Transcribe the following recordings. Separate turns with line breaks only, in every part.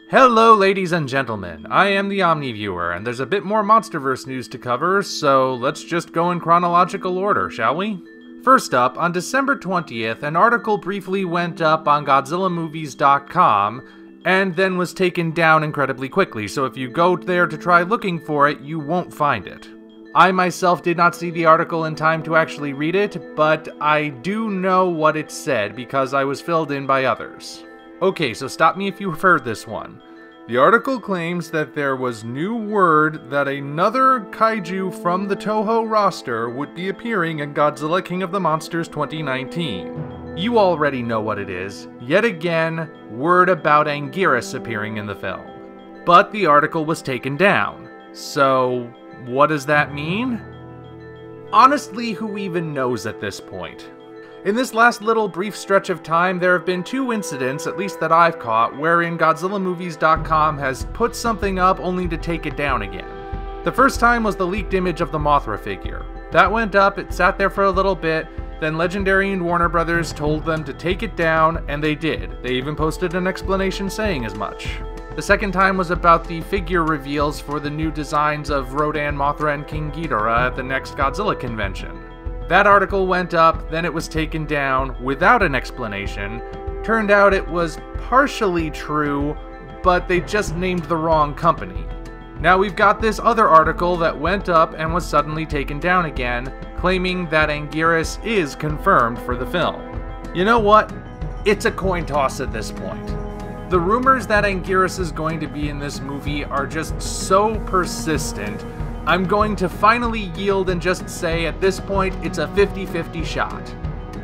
Hello ladies and gentlemen, I am the Omni Viewer, and there's a bit more MonsterVerse news to cover, so let's just go in chronological order, shall we? First up, on December 20th, an article briefly went up on GodzillaMovies.com, and then was taken down incredibly quickly, so if you go there to try looking for it, you won't find it. I myself did not see the article in time to actually read it, but I do know what it said because I was filled in by others. Okay, so stop me if you've heard this one. The article claims that there was new word that another kaiju from the Toho roster would be appearing in Godzilla King of the Monsters 2019. You already know what it is. Yet again, word about Anguirus appearing in the film. But the article was taken down. So, what does that mean? Honestly, who even knows at this point? In this last little brief stretch of time, there have been two incidents, at least that I've caught, wherein GodzillaMovies.com has put something up only to take it down again. The first time was the leaked image of the Mothra figure. That went up, it sat there for a little bit, then Legendary and Warner Brothers told them to take it down, and they did. They even posted an explanation saying as much. The second time was about the figure reveals for the new designs of Rodan, Mothra, and King Ghidorah at the next Godzilla convention. That article went up, then it was taken down without an explanation. Turned out it was partially true, but they just named the wrong company. Now we've got this other article that went up and was suddenly taken down again, claiming that Anguirus is confirmed for the film. You know what? It's a coin toss at this point. The rumors that Anguirus is going to be in this movie are just so persistent. I'm going to finally yield and just say at this point it's a 50-50 shot.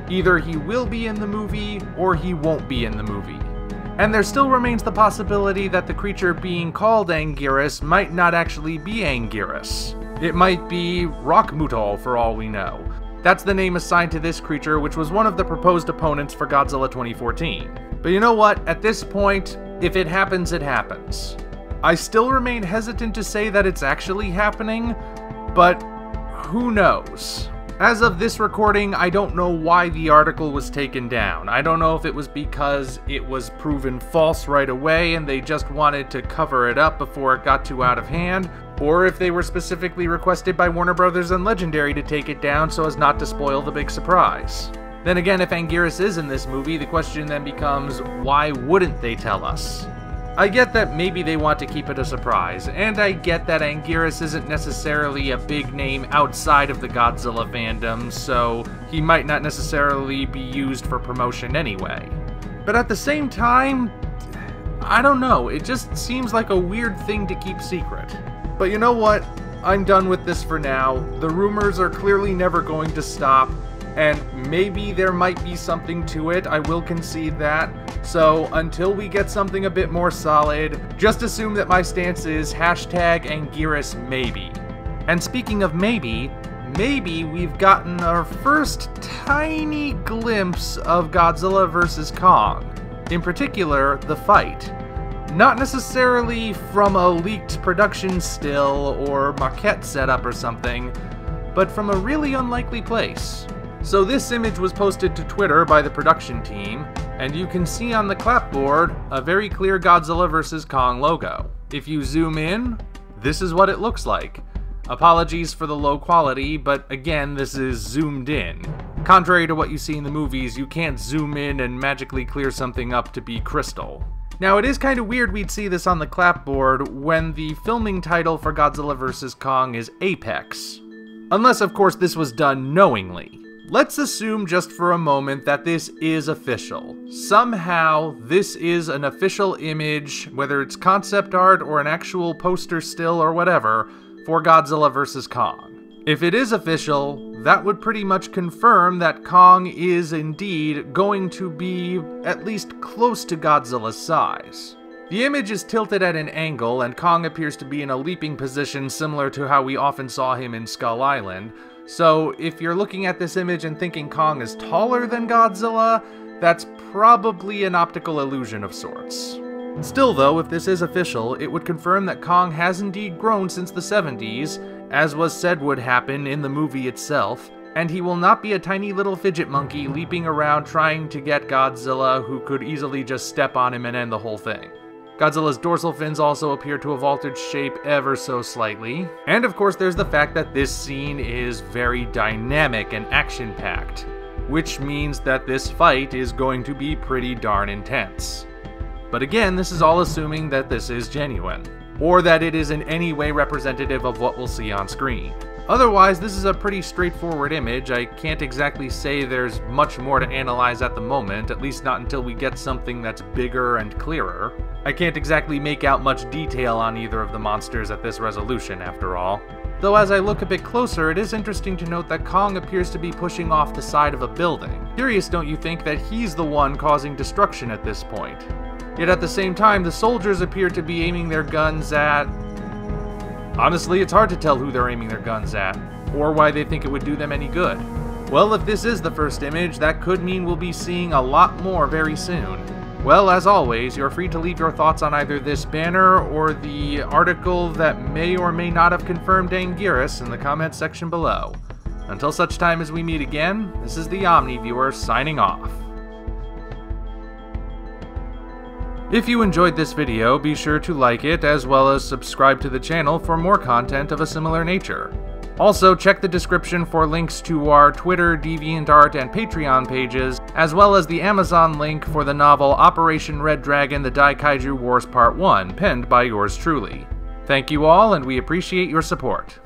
Either he will be in the movie or he won't be in the movie. And there still remains the possibility that the creature being called Anguirus might not actually be Anguirus. It might be Rockmutol for all we know. That's the name assigned to this creature, which was one of the proposed opponents for Godzilla 2014. But you know what? At this point, if it happens, it happens. I still remain hesitant to say that it's actually happening, but who knows? As of this recording, I don't know why the article was taken down. I don't know if it was because it was proven false right away and they just wanted to cover it up before it got too out of hand, or if they were specifically requested by Warner Brothers and Legendary to take it down so as not to spoil the big surprise. Then again, if Anguirus is in this movie, the question then becomes, why wouldn't they tell us? I get that maybe they want to keep it a surprise, and I get that Anguirus isn't necessarily a big name outside of the Godzilla fandom, so he might not necessarily be used for promotion anyway. But at the same time, I don't know, it just seems like a weird thing to keep secret. But you know what? I'm done with this for now. The rumors are clearly never going to stop, and maybe there might be something to it, I will concede that. So, until we get something a bit more solid, just assume that my stance is #Anguirus maybe. And speaking of maybe we've gotten our first tiny glimpse of Godzilla vs. Kong. In particular, the fight. Not necessarily from a leaked production still or maquette setup or something, but from a really unlikely place. So this image was posted to Twitter by the production team, and you can see on the clapboard a very clear Godzilla vs. Kong logo. If you zoom in, this is what it looks like. Apologies for the low quality, but again, this is zoomed in. Contrary to what you see in the movies, you can't zoom in and magically clear something up to be crystal. Now, it is kind of weird we'd see this on the clapboard when the filming title for Godzilla vs. Kong is Apex. Unless, of course, this was done knowingly. Let's assume just for a moment that this is official. Somehow, this is an official image, whether it's concept art or an actual poster still or whatever, for Godzilla vs. Kong. If it is official, that would pretty much confirm that Kong is indeed going to be at least close to Godzilla's size. The image is tilted at an angle, and Kong appears to be in a leaping position similar to how we often saw him in Skull Island. So if you're looking at this image and thinking Kong is taller than Godzilla, that's probably an optical illusion of sorts. Still though, if this is official, it would confirm that Kong has indeed grown since the 70s, as was said would happen in the movie itself, and he will not be a tiny little fidget monkey leaping around trying to get Godzilla who could easily just step on him and end the whole thing. Godzilla's dorsal fins also appear to have altered shape ever so slightly. And of course there's the fact that this scene is very dynamic and action-packed, which means that this fight is going to be pretty darn intense. But again, this is all assuming that this is genuine, or that it is in any way representative of what we'll see on screen. Otherwise, this is a pretty straightforward image. I can't exactly say there's much more to analyze at the moment, at least not until we get something that's bigger and clearer. I can't exactly make out much detail on either of the monsters at this resolution, after all. Though as I look a bit closer, it is interesting to note that Kong appears to be pushing off the side of a building. Curious, don't you think, that he's the one causing destruction at this point? Yet at the same time, the soldiers appear to be aiming their guns at... Honestly, it's hard to tell who they're aiming their guns at, or why they think it would do them any good. Well, if this is the first image, that could mean we'll be seeing a lot more very soon. Well, as always, you're free to leave your thoughts on either this banner or the article that may or may not have confirmed Anguirus in the comments section below. Until such time as we meet again, this is the Omni Viewer signing off. If you enjoyed this video, be sure to like it, as well as subscribe to the channel for more content of a similar nature. Also, check the description for links to our Twitter, DeviantArt, and Patreon pages, as well as the Amazon link for the novel Operation Red Dragon: The Daikaiju Wars Part 1, penned by yours truly. Thank you all, and we appreciate your support.